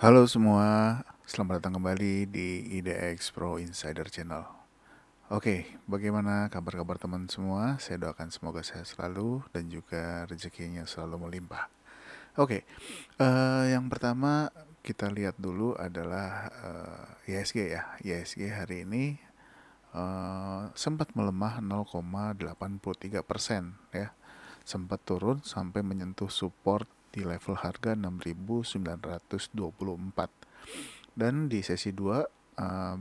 Halo semua, selamat datang kembali di IDX Pro Insider Channel. Oke, bagaimana kabar-kabar teman semua? Saya doakan semoga sehat selalu dan juga rezekinya selalu melimpah. Oke, yang pertama kita lihat dulu adalah IHSG ya. IHSG hari ini sempat melemah 0,83% ya. Sempat turun sampai menyentuh support di level harga 6.924. Dan di sesi 2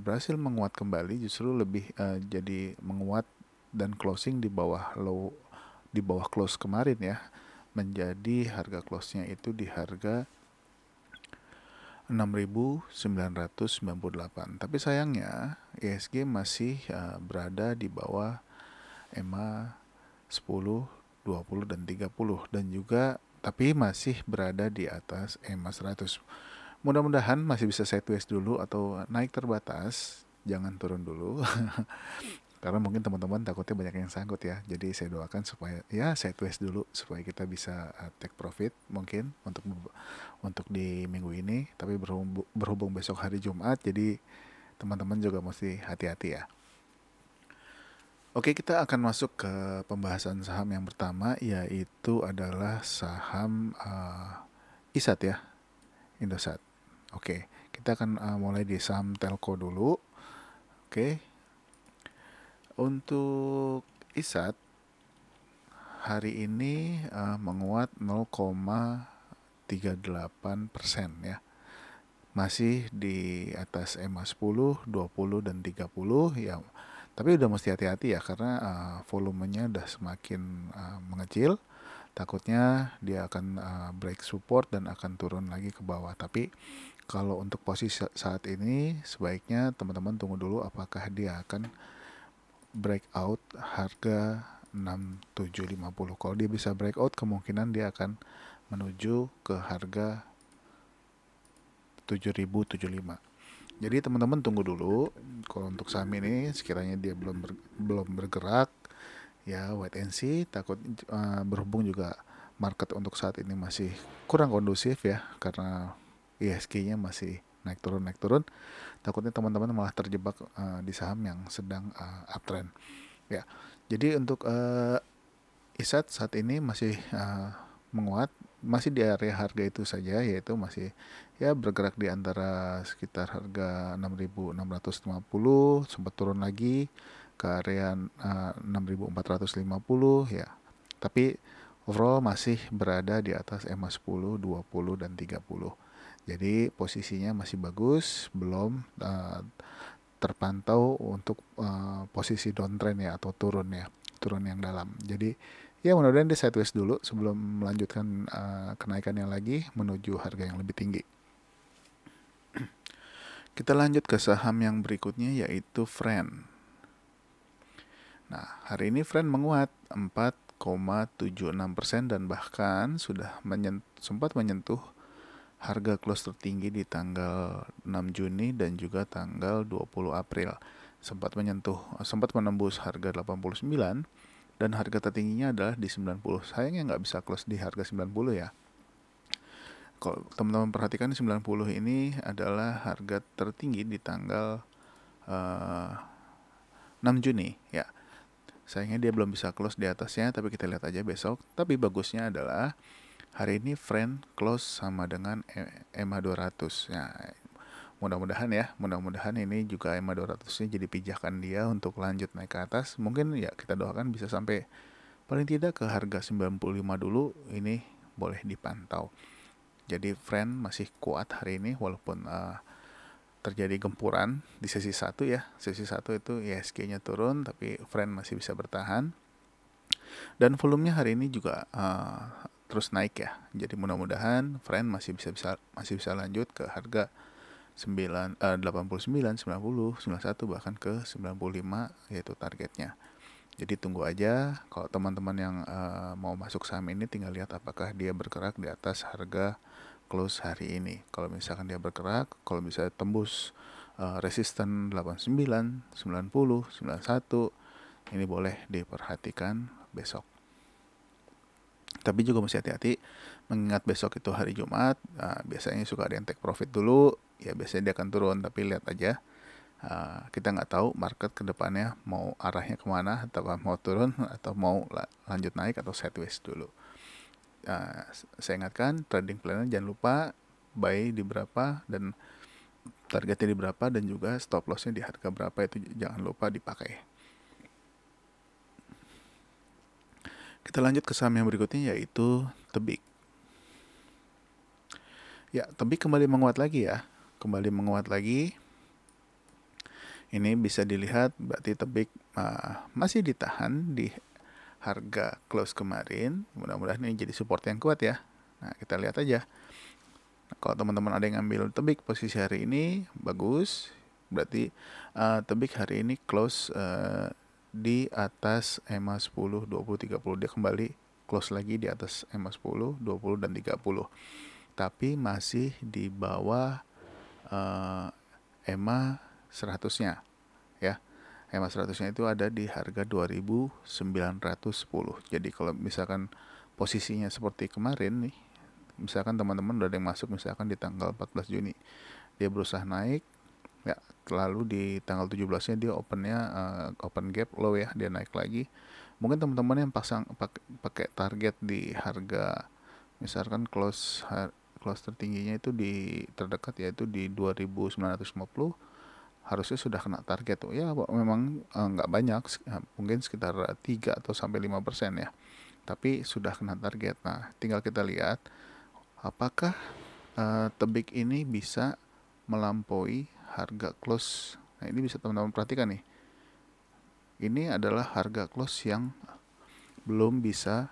berhasil menguat kembali, justru lebih jadi menguat dan closing di bawah close kemarin ya. Menjadi harga close-nya itu di harga 6.998. Tapi sayangnya ISG masih berada di bawah EMA 10, 20 dan 30 dan juga tapi masih berada di atas EMA 100. Mudah-mudahan masih bisa sideways dulu atau naik terbatas, jangan turun dulu. Karena mungkin teman-teman takutnya banyak yang sangkut ya. Jadi saya doakan supaya ya sideways dulu supaya kita bisa take profit mungkin untuk di minggu ini. Tapi berhubung besok hari Jumat, jadi teman-teman juga mesti hati-hati ya. Oke, kita akan masuk ke pembahasan saham yang pertama, yaitu adalah saham ISAT ya, Indosat. Oke, kita akan mulai di saham telco dulu. Oke, untuk ISAT hari ini menguat 0,38% ya. Masih di atas EMA 10, 20 dan 30 ya. Tapi udah mesti hati-hati ya karena volumenya udah semakin mengecil. Takutnya dia akan break support dan akan turun lagi ke bawah. Tapi kalau untuk posisi saat ini sebaiknya teman-teman tunggu dulu apakah dia akan breakout harga 6750. Kalau dia bisa breakout kemungkinan dia akan menuju ke harga 7075. Jadi teman-teman tunggu dulu. Kalau untuk saham ini sekiranya dia belum bergerak ya wait and see. Takut berhubung juga market untuk saat ini masih kurang kondusif ya karena ISG-nya masih naik turun. Takutnya teman-teman malah terjebak di saham yang sedang uptrend. Ya, jadi untuk ISAT saat ini masih menguat, masih di area harga itu saja, yaitu masih ya bergerak di antara sekitar harga 6.650, sempat turun lagi ke area 6.450 ya. Tapi overall masih berada di atas EMA 10, 20 dan 30. Jadi posisinya masih bagus, belum terpantau untuk posisi downtrend ya atau turun ya, turun yang dalam. Jadi ya mudah-mudahan dia sideways dulu sebelum melanjutkan kenaikannya lagi menuju harga yang lebih tinggi. Kita lanjut ke saham yang berikutnya yaitu Friend. Nah, hari ini Friend menguat 4,76% dan bahkan sudah sempat menyentuh harga close tertinggi di tanggal 6 Juni dan juga tanggal 20 April. Sempat menembus harga 89 dan harga tertingginya adalah di 90. Sayangnya nggak bisa close di harga 90 ya. Kalau teman-teman perhatikan 90 ini adalah harga tertinggi di tanggal 6 Juni ya. Sayangnya dia belum bisa close di atasnya, tapi kita lihat aja besok. Tapi bagusnya adalah hari ini Friend close sama dengan EMA 200 ya. Mudah-mudahan ini juga EMA 200-nya jadi pijakan dia untuk lanjut naik ke atas. Mungkin ya kita doakan bisa sampai paling tidak ke harga 95 dulu, ini boleh dipantau. Jadi Friend masih kuat hari ini walaupun terjadi gempuran di sesi 1 ya. Sesi 1 itu ISG-nya turun tapi Friend masih bisa bertahan. Dan volumenya hari ini juga terus naik ya. Jadi mudah-mudahan Friend masih bisa lanjut ke harga 89, 90, 91 bahkan ke 95 yaitu targetnya. Jadi tunggu aja kalau teman-teman yang mau masuk saham ini tinggal lihat apakah dia bergerak di atas harga close hari ini. Kalau misalkan dia bergerak, kalau bisa tembus resisten 89, 90, 91 ini boleh diperhatikan besok. Tapi juga mesti hati-hati mengingat besok itu hari Jumat, biasanya suka ada yang take profit dulu, ya biasanya dia akan turun, tapi lihat aja. Kita nggak tahu market ke depannya mau arahnya kemana, atau mau turun, atau mau lanjut naik, atau sideways dulu. Saya ingatkan, trading planner jangan lupa buy di berapa, dan targetnya di berapa, dan juga stop lossnya di harga berapa, itu jangan lupa dipakai. Kita lanjut ke saham yang berikutnya, yaitu Tebik. Ya, Tebik kembali menguat lagi ya. Kembali menguat lagi. Ini bisa dilihat berarti Tebik masih ditahan di harga close kemarin. Mudah-mudahan ini jadi support yang kuat ya. Nah, kita lihat aja. Nah, kalau teman-teman ada yang ngambil Tebik posisi hari ini, bagus. Berarti Tebik hari ini close di atas EMA 10, 20, 30. Dia kembali close lagi di atas EMA 10, 20, dan 30. Tapi masih di bawah EMA 100-nya ya. EMA 100-nya itu ada di harga 2.910. Jadi kalau misalkan posisinya seperti kemarin nih, misalkan teman-teman udah ada yang masuk misalkan di tanggal 14 Juni, dia berusaha naik ya, lalu di tanggal 17-nya dia open gap low ya, dia naik lagi. Mungkin teman-teman yang pakai target di harga misalkan close tertingginya itu di terdekat yaitu di 2.950, harusnya sudah kena target tuh ya. Memang nggak banyak, mungkin sekitar 3 atau sampai 5% ya, tapi sudah kena target. Nah, tinggal kita lihat apakah Tebik ini bisa melampaui harga close. Nah, ini bisa teman-teman perhatikan nih, ini adalah harga close yang belum bisa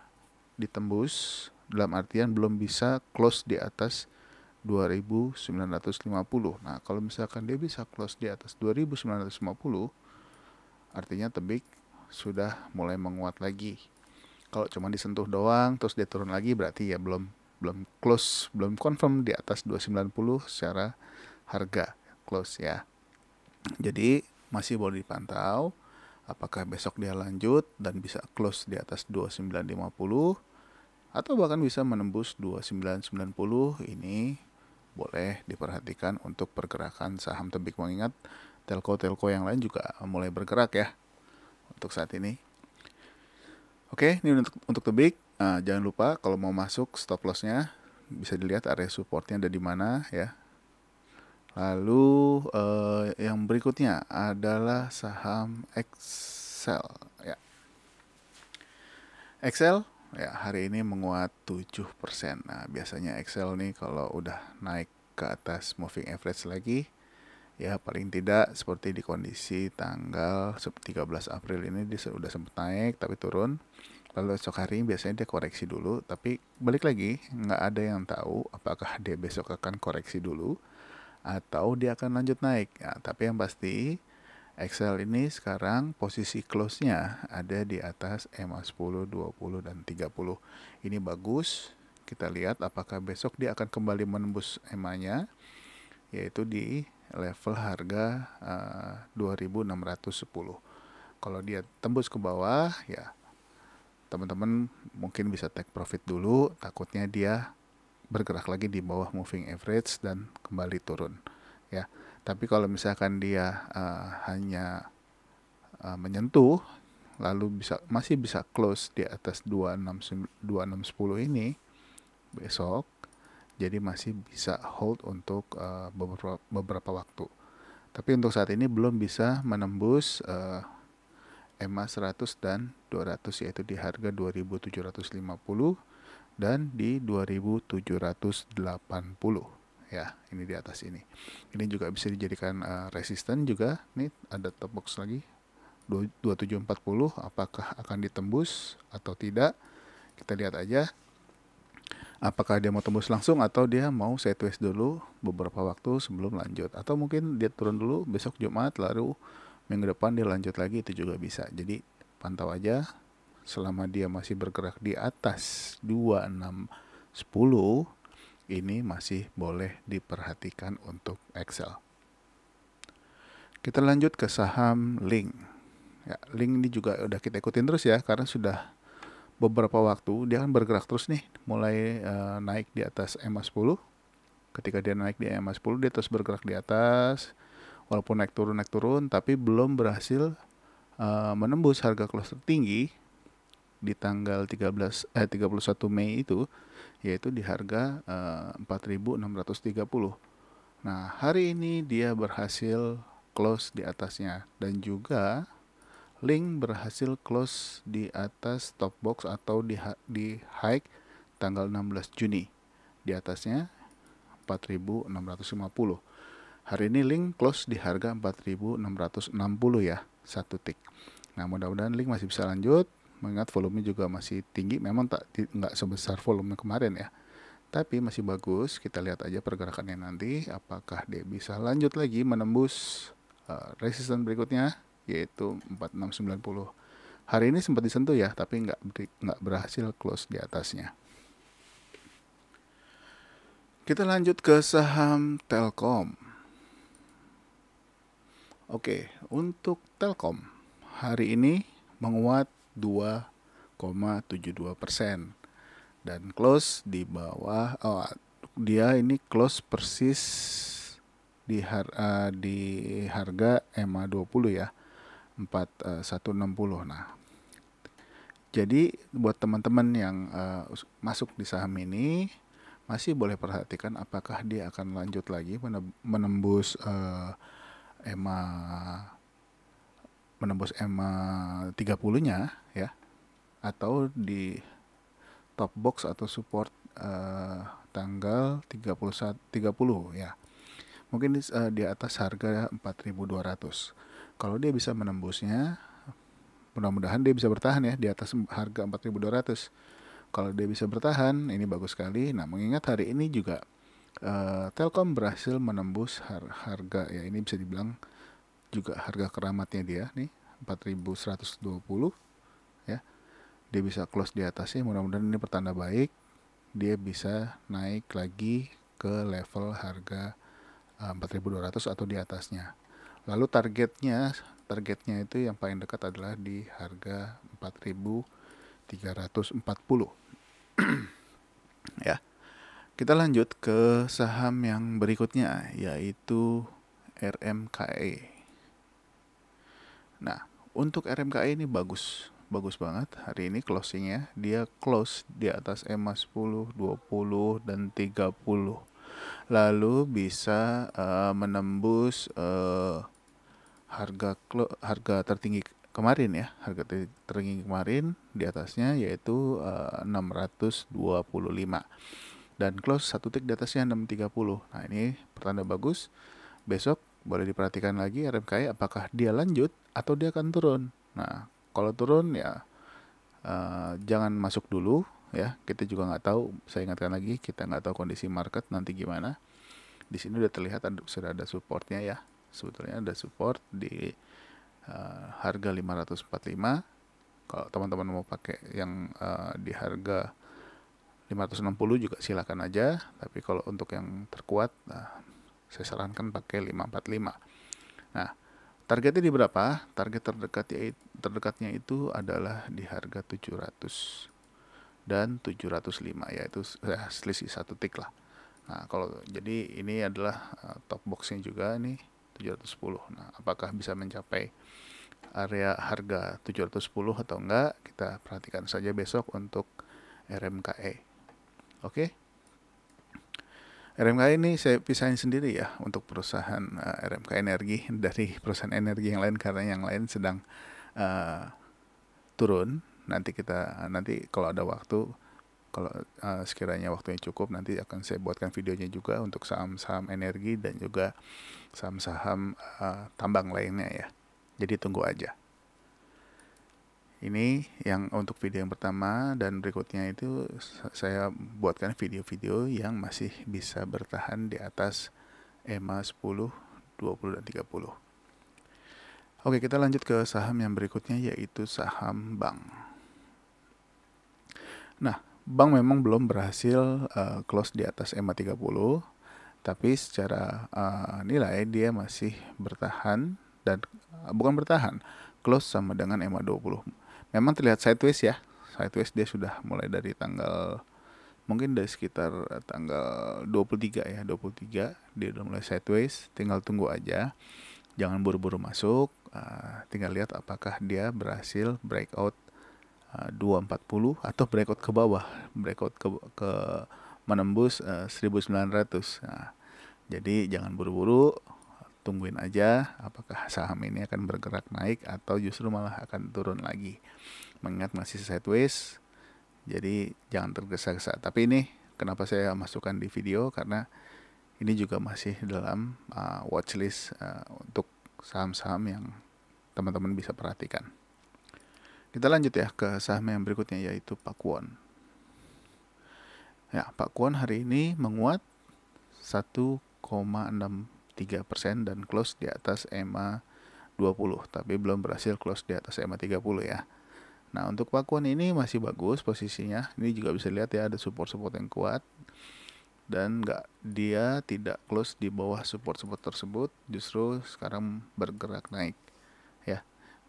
ditembus, dalam artian belum bisa close di atas 2.950. Nah, kalau misalkan dia bisa close di atas 2.950, artinya Tebik sudah mulai menguat lagi. Kalau cuma disentuh doang terus dia turun lagi, berarti ya belum close, belum confirm di atas 290 secara harga close ya. Jadi masih boleh dipantau apakah besok dia lanjut dan bisa close di atas 2950 atau bahkan bisa menembus 2990. Ini boleh diperhatikan untuk pergerakan saham Tebik, mengingat telco yang lain juga mulai bergerak ya untuk saat ini. Oke, ini untuk Tebik. Jangan lupa kalau mau masuk stop lossnya bisa dilihat area supportnya ada di mana ya. Lalu yang berikutnya adalah saham Excel ya. Excel ya hari ini menguat 7%. Nah, biasanya Excel nih kalau udah naik ke atas moving average lagi, ya paling tidak seperti di kondisi tanggal 13 April ini dia sudah sempat naik tapi turun. Lalu esok hari biasanya dia koreksi dulu, tapi balik lagi nggak ada yang tahu apakah dia besok akan koreksi dulu atau dia akan lanjut naik. Ya, tapi yang pasti Excel ini sekarang posisi close-nya ada di atas EMA 10, 20, dan 30. Ini bagus. Kita lihat apakah besok dia akan kembali menembus EMA-nya, yaitu di level harga 2.610. Kalau dia tembus ke bawah, ya teman-teman mungkin bisa take profit dulu, takutnya dia bergerak lagi di bawah moving average dan kembali turun ya. Tapi kalau misalkan dia hanya menyentuh lalu masih bisa close di atas 2610 ini besok, jadi masih bisa hold untuk beberapa waktu. Tapi untuk saat ini belum bisa menembus EMA 100 dan 200, yaitu di harga 2.750 dan di 2.780 ya. Ini di atas ini. Ini juga bisa dijadikan resisten juga. Nih ada top box lagi 2740, apakah akan ditembus atau tidak. Kita lihat aja apakah dia mau tembus langsung atau dia mau sideways dulu beberapa waktu sebelum lanjut, atau mungkin dia turun dulu besok Jumat lalu minggu depan dia lanjut lagi, itu juga bisa. Jadi pantau aja, selama dia masih bergerak di atas 2610 ini masih boleh diperhatikan untuk Excel. Kita lanjut ke saham Link. Ya, Link ini juga udah kita ikutin terus ya, karena sudah beberapa waktu dia akan bergerak terus nih, mulai naik di atas EMA 10. Ketika dia naik di EMA 10, dia terus bergerak di atas, walaupun naik turun, tapi belum berhasil menembus harga close tertinggi di tanggal 31 Mei itu, yaitu di harga 4.630. Nah, hari ini dia berhasil close di atasnya, dan juga Link berhasil close di atas top box atau di high tanggal 16 Juni. Di atasnya 4.650. Hari ini Link close di harga 4.660 ya, satu tick. Nah, mudah-mudahan Link masih bisa lanjut, mengingat volume juga masih tinggi. Memang nggak sebesar volume kemarin ya, tapi masih bagus. Kita lihat aja pergerakannya nanti, apakah dia bisa lanjut lagi menembus resistance berikutnya, yaitu 4690. Hari ini sempat disentuh ya, tapi nggak berhasil close di atasnya. Kita lanjut ke saham Telkom. Oke, untuk Telkom hari ini menguat 2,72% dan close di bawah. Dia ini close persis di harga EMA 20 ya, 4160. Nah, jadi buat teman-teman yang masuk di saham ini, masih boleh perhatikan apakah dia akan lanjut lagi menembus EMA 30-nya ya, atau di top box atau support tanggal 30 ya. Mungkin di atas harga 4.200. Kalau dia bisa menembusnya, mudah-mudahan dia bisa bertahan ya di atas harga 4.200. Kalau dia bisa bertahan, ini bagus sekali. Nah, mengingat hari ini juga Telkom berhasil menembus harga ya, ini bisa dibilang juga harga keramatnya dia nih, 4.120 ya. Dia bisa close di atasnya, mudah-mudahan ini pertanda baik. Dia bisa naik lagi ke level harga 4.200 atau di atasnya. Lalu targetnya itu yang paling dekat adalah di harga 4.340 ya. Kita lanjut ke saham yang berikutnya, yaitu RMKE. Nah, untuk RMKE ini bagus banget. Hari ini closingnya dia close di atas EMA 10, 20, dan 30. Lalu bisa menembus harga tertinggi kemarin ya, harga tertinggi kemarin di atasnya, yaitu 625, dan close satu tick di atasnya 630. Nah, ini pertanda bagus. Besok boleh diperhatikan lagi RMKI apakah dia lanjut atau dia akan turun. Nah, kalau turun ya jangan masuk dulu ya. Kita juga nggak tahu. Saya ingatkan lagi, kita nggak tahu kondisi market nanti gimana. Di sini udah terlihat sudah ada supportnya ya. Sebetulnya ada support di harga 545. Kalau teman-teman mau pakai yang di harga 560 juga silakan aja. Tapi kalau untuk yang terkuat, saya sarankan pakai 545. Nah, targetnya di berapa? Target terdekatnya itu adalah di harga 700 dan 705, yaitu selisih satu tick lah. Nah, kalau jadi ini adalah top boxnya juga nih 710. Nah, apakah bisa mencapai area harga 710 atau enggak? Kita perhatikan saja besok untuk RMKE. Oke. RMKE ini saya pisahin sendiri ya untuk perusahaan RMKE Energi dari perusahaan energi yang lain, karena yang lain sedang turun. Nanti kalau ada waktu, kalau sekiranya waktunya cukup, nanti akan saya buatkan videonya juga untuk saham-saham energi dan juga saham-saham tambang lainnya ya. Jadi tunggu aja. Ini yang untuk video yang pertama, dan berikutnya itu saya buatkan video-video yang masih bisa bertahan di atas EMA 10, 20, dan 30. Oke, kita lanjut ke saham yang berikutnya, yaitu saham bank. Nah, bank memang belum berhasil close di atas EMA 30, tapi secara nilai dia masih bertahan, dan bukan bertahan, close sama dengan EMA 20. Memang terlihat sideways ya, sideways dia sudah mulai dari tanggal, mungkin dari sekitar tanggal 23 ya, 23 dia udah mulai sideways. Tinggal tunggu aja, jangan buru-buru masuk. Tinggal lihat apakah dia berhasil breakout 240 atau breakout ke bawah, breakout ke menembus 1900. Jadi jangan buru-buru, tungguin aja apakah saham ini akan bergerak naik atau justru malah akan turun lagi. Mengingat masih sideways, jadi jangan tergesa-gesa. Tapi ini kenapa saya masukkan di video, karena ini juga masih dalam watchlist untuk saham-saham yang teman-teman bisa perhatikan. Kita lanjut ya ke saham yang berikutnya, yaitu Pakuwon. Ya, Pakuwon hari ini menguat 1,63% dan close di atas EMA 20, tapi belum berhasil close di atas EMA 30 ya. Nah, untuk Pakuwon ini masih bagus posisinya. Ini juga bisa lihat ya, ada support-support yang kuat. Dan dia tidak close di bawah support-support tersebut, justru sekarang bergerak naik. Ya,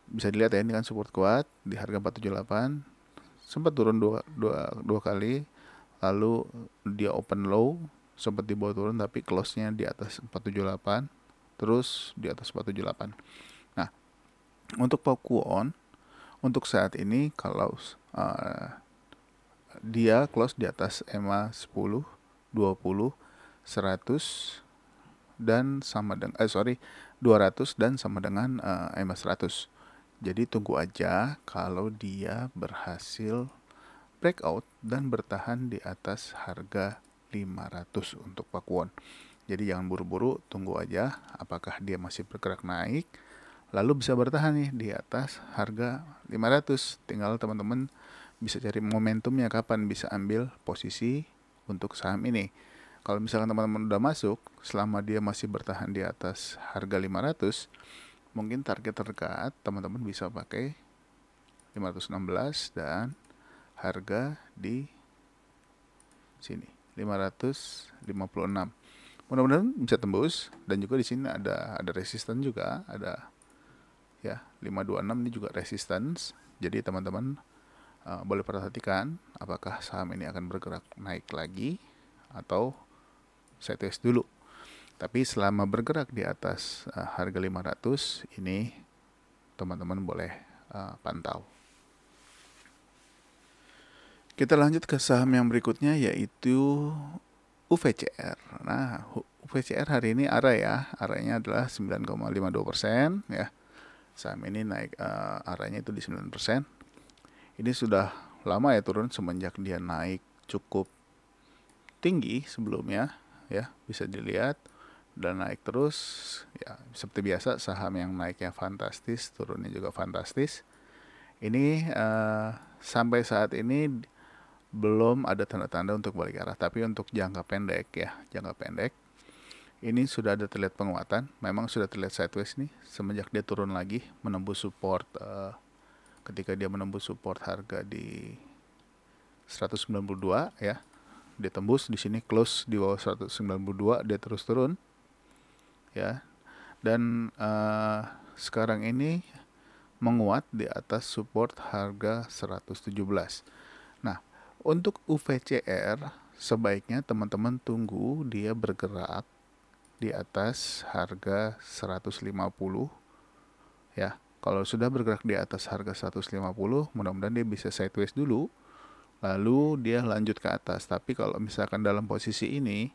bisa dilihat ya, ini kan support kuat di harga 478, sempat turun dua kali, lalu dia open low, sempat di bawah turun tapi close-nya di atas 478, terus di atas 478. Nah, untuk Pakuwon untuk saat ini kalau dia close di atas EMA 10, 20, 100 dan sama dengan 200 dan sama dengan EMA 100. Jadi tunggu aja kalau dia berhasil breakout dan bertahan di atas harga 500 untuk Pakuwon. Jadi jangan buru-buru, tunggu aja apakah dia masih bergerak naik, lalu bisa bertahan nih di atas harga 500. Tinggal teman-teman bisa cari momentumnya kapan bisa ambil posisi untuk saham ini. Kalau misalkan teman-teman udah masuk, selama dia masih bertahan di atas harga 500, mungkin target terdekat teman-teman bisa pakai 516 dan harga di sini 556. Mudah-mudahan bisa tembus, dan juga di sini ada resisten juga, ada ya 526 ini juga resistance. Jadi teman-teman boleh perhatikan apakah saham ini akan bergerak naik lagi atau sideways dulu. Tapi selama bergerak di atas harga 500 ini teman-teman boleh pantau. Kita lanjut ke saham yang berikutnya, yaitu UVCR. Nah, UVCR hari ini arahnya adalah 9,52% ya. Saham ini naik, arahnya itu di 9%. Ini sudah lama ya turun semenjak dia naik cukup tinggi sebelumnya ya, bisa dilihat dan naik terus ya. Seperti biasa saham yang naiknya fantastis, turunnya juga fantastis. Ini sampai saat ini belum ada tanda-tanda untuk balik arah, tapi untuk jangka pendek ini sudah ada terlihat penguatan. Memang sudah terlihat sideways nih semenjak dia turun lagi menembus support. Ketika dia menembus support harga di 192 ya, dia tembus di sini, close di bawah 192, dia terus turun ya, dan sekarang ini menguat di atas support harga 117. Nah, untuk UVCR sebaiknya teman-teman tunggu dia bergerak di atas harga 150 ya. Kalau sudah bergerak di atas harga 150, mudah-mudahan dia bisa sideways dulu, lalu dia lanjut ke atas. Tapi kalau misalkan dalam posisi ini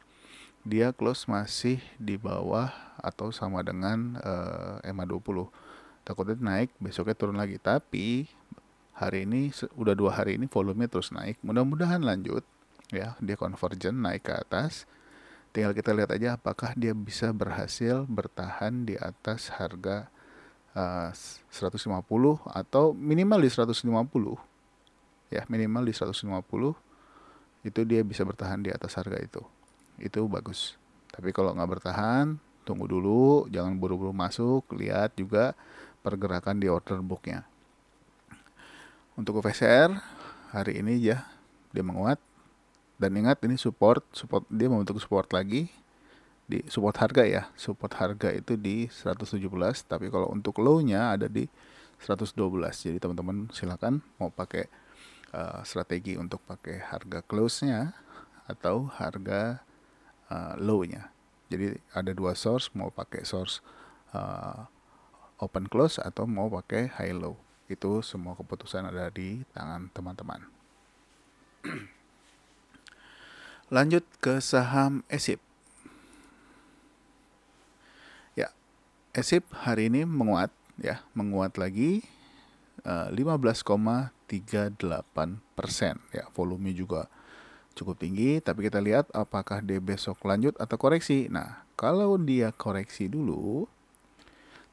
dia close masih di bawah atau sama dengan EMA 20, takutnya naik, besoknya turun lagi. Tapi hari ini udah 2 hari ini volumenya terus naik, mudah-mudahan lanjut ya, dia convergent naik ke atas. Tinggal kita lihat aja apakah dia bisa berhasil bertahan di atas harga 150 atau minimal di 150 ya, minimal di 150 itu dia bisa bertahan di atas harga itu bagus. Tapi kalau nggak bertahan, tunggu dulu, jangan buru-buru masuk, lihat juga pergerakan di order booknya. Untuk UVCR hari ini ya dia menguat, dan ingat ini support dia membentuk support lagi di support harga ya. Support harga itu di 117, tapi kalau untuk low-nya ada di 112. Jadi teman-teman silakan mau pakai strategi untuk pakai harga close-nya atau harga low-nya. Jadi ada dua source, mau pakai source open close atau mau pakai high low. Itu semua keputusan ada di tangan teman-teman. Lanjut ke saham ESIP. Ya, ESIP hari ini menguat lagi 15,38%. Ya, volume juga cukup tinggi, tapi kita lihat apakah dia besok lanjut atau koreksi. Nah, kalau dia koreksi dulu,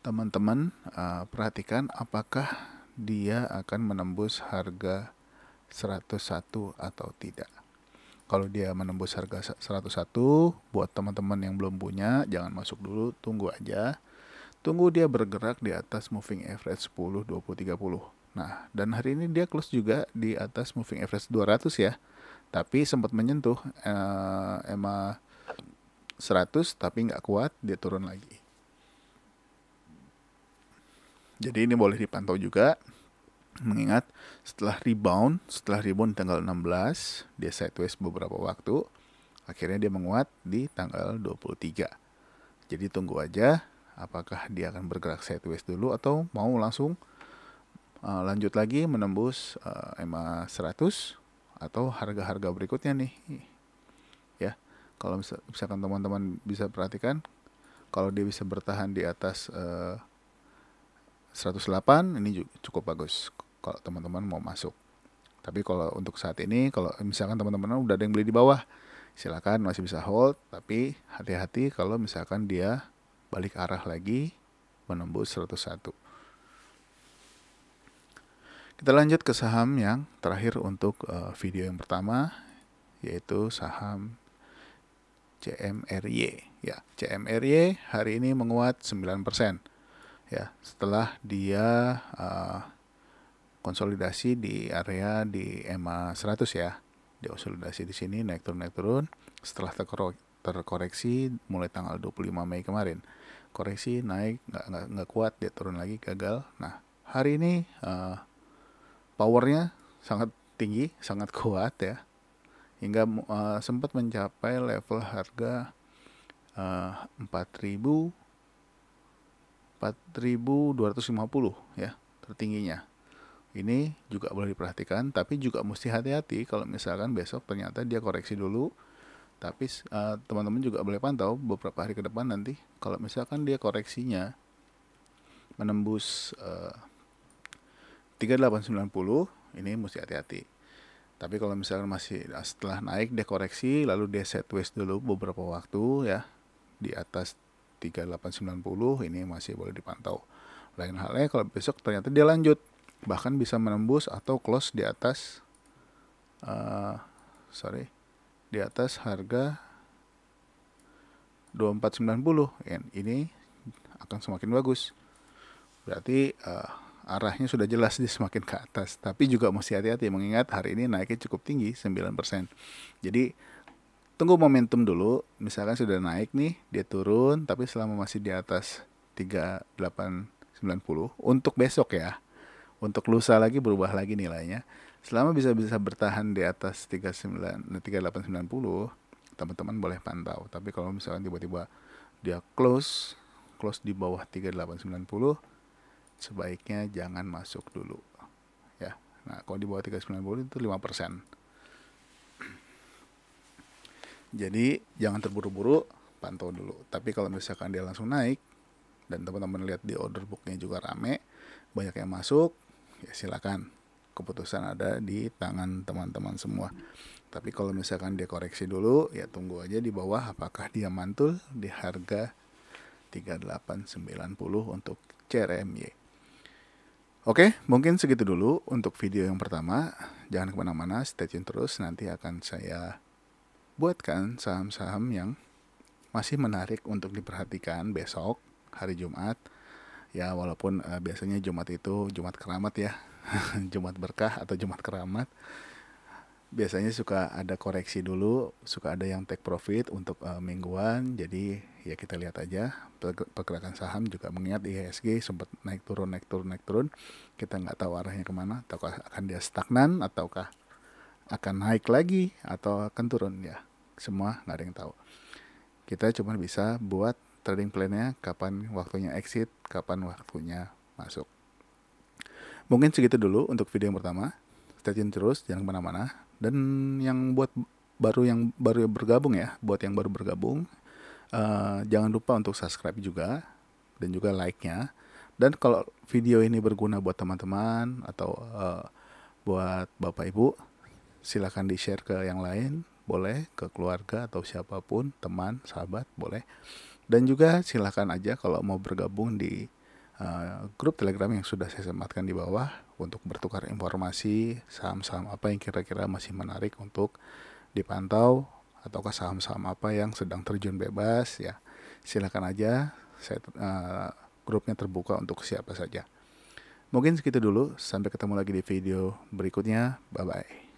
teman-teman perhatikan apakah dia akan menembus harga 101 atau tidak. Kalau dia menembus harga 101, buat teman-teman yang belum punya, jangan masuk dulu, tunggu aja. Tunggu dia bergerak di atas moving average 10, 20, 30. Nah, dan hari ini dia close juga di atas moving average 200 ya. Tapi sempat menyentuh EMA 100 tapi nggak kuat, dia turun lagi. Jadi ini boleh dipantau juga, mengingat setelah rebound tanggal 16, dia sideways beberapa waktu, akhirnya dia menguat di tanggal 23. Jadi tunggu aja apakah dia akan bergerak sideways dulu atau mau langsung lanjut lagi menembus EMA 100 atau harga-harga berikutnya nih. Ya, kalau misalkan teman-teman bisa perhatikan, kalau dia bisa bertahan di atas 108, ini cukup bagus kalau teman-teman mau masuk. Tapi kalau untuk saat ini, kalau misalkan teman-teman udah ada yang beli di bawah, silakan masih bisa hold, tapi hati-hati kalau misalkan dia balik arah lagi menembus 101. Kita lanjut ke saham yang terakhir untuk video yang pertama, yaitu saham CMRY. Ya, CMRY hari ini menguat 9%. Ya, setelah dia konsolidasi di area di EMA 100 ya. Dia konsolidasi di sini naik turun. Setelah terkoreksi mulai tanggal 25 Mei kemarin. Koreksi naik nggak kuat, dia turun lagi, gagal. Nah, hari ini powernya sangat tinggi, sangat kuat ya. Hingga sempat mencapai level harga 4.250 ya, tertingginya. Ini juga boleh diperhatikan, tapi juga mesti hati-hati kalau misalkan besok ternyata dia koreksi dulu. Tapi teman-teman juga boleh pantau beberapa hari ke depan nanti. Kalau misalkan dia koreksinya menembus 3890, ini mesti hati-hati. Tapi kalau misalkan masih setelah naik dia koreksi, lalu dia sideways dulu beberapa waktu ya di atas 3890, ini masih boleh dipantau. Lain halnya kalau besok ternyata dia lanjut, bahkan bisa menembus atau close di atas di atas harga 2490, ini akan semakin bagus. Berarti arahnya sudah jelas dia semakin ke atas. Tapi juga mesti hati-hati mengingat hari ini naiknya cukup tinggi 9%. Jadi tunggu momentum dulu. Misalkan sudah naik nih, dia turun tapi selama masih di atas 3890 untuk besok ya. Untuk lusa lagi berubah lagi nilainya. Selama bisa bertahan di atas 3890, teman-teman boleh pantau. Tapi kalau misalkan tiba-tiba dia close di bawah 3890, sebaiknya jangan masuk dulu ya. Nah, kalau di bawah 390 itu 5%. Jadi jangan terburu-buru, pantau dulu. Tapi kalau misalkan dia langsung naik dan teman-teman lihat di order booknya juga rame, banyak yang masuk, ya silakan. Keputusan ada di tangan teman-teman semua. Tapi kalau misalkan dia koreksi dulu, ya tunggu aja di bawah apakah dia mantul di harga 3890 untuk CRMY. Oke, mungkin segitu dulu untuk video yang pertama. Jangan kemana-mana, stay tune terus. Nanti akan saya buatkan saham-saham yang masih menarik untuk diperhatikan besok, hari Jumat. Ya, walaupun biasanya Jumat itu Jumat keramat ya. Jumat berkah atau Jumat keramat. biasanya suka ada koreksi dulu, suka ada yang take profit untuk mingguan. Jadi ya kita lihat aja pergerakan saham juga, mengingat IHSG sempat naik turun naik turun naik turun. Kita nggak tahu arahnya kemana, ataukah akan dia stagnan, ataukah akan naik lagi, atau akan turun ya. Semua nggak ada yang tahu. Kita cuma bisa buat trading plan-nya, kapan waktunya exit, kapan waktunya masuk. Mungkin segitu dulu untuk video yang pertama. Stay tune terus, jangan kemana-mana. Dan yang baru bergabung ya, buat yang baru bergabung, jangan lupa untuk subscribe juga dan juga like-nya. Dan kalau video ini berguna buat teman-teman atau buat Bapak Ibu, silakan di-share ke yang lain, boleh ke keluarga atau siapapun, teman, sahabat, boleh. Dan juga silakan aja kalau mau bergabung di grup Telegram yang sudah saya sematkan di bawah untuk bertukar informasi saham-saham apa yang kira-kira masih menarik untuk dipantau, ataukah saham-saham apa yang sedang terjun bebas ya. Silakan aja, grupnya terbuka untuk siapa saja. Mungkin segitu dulu, sampai ketemu lagi di video berikutnya. Bye bye.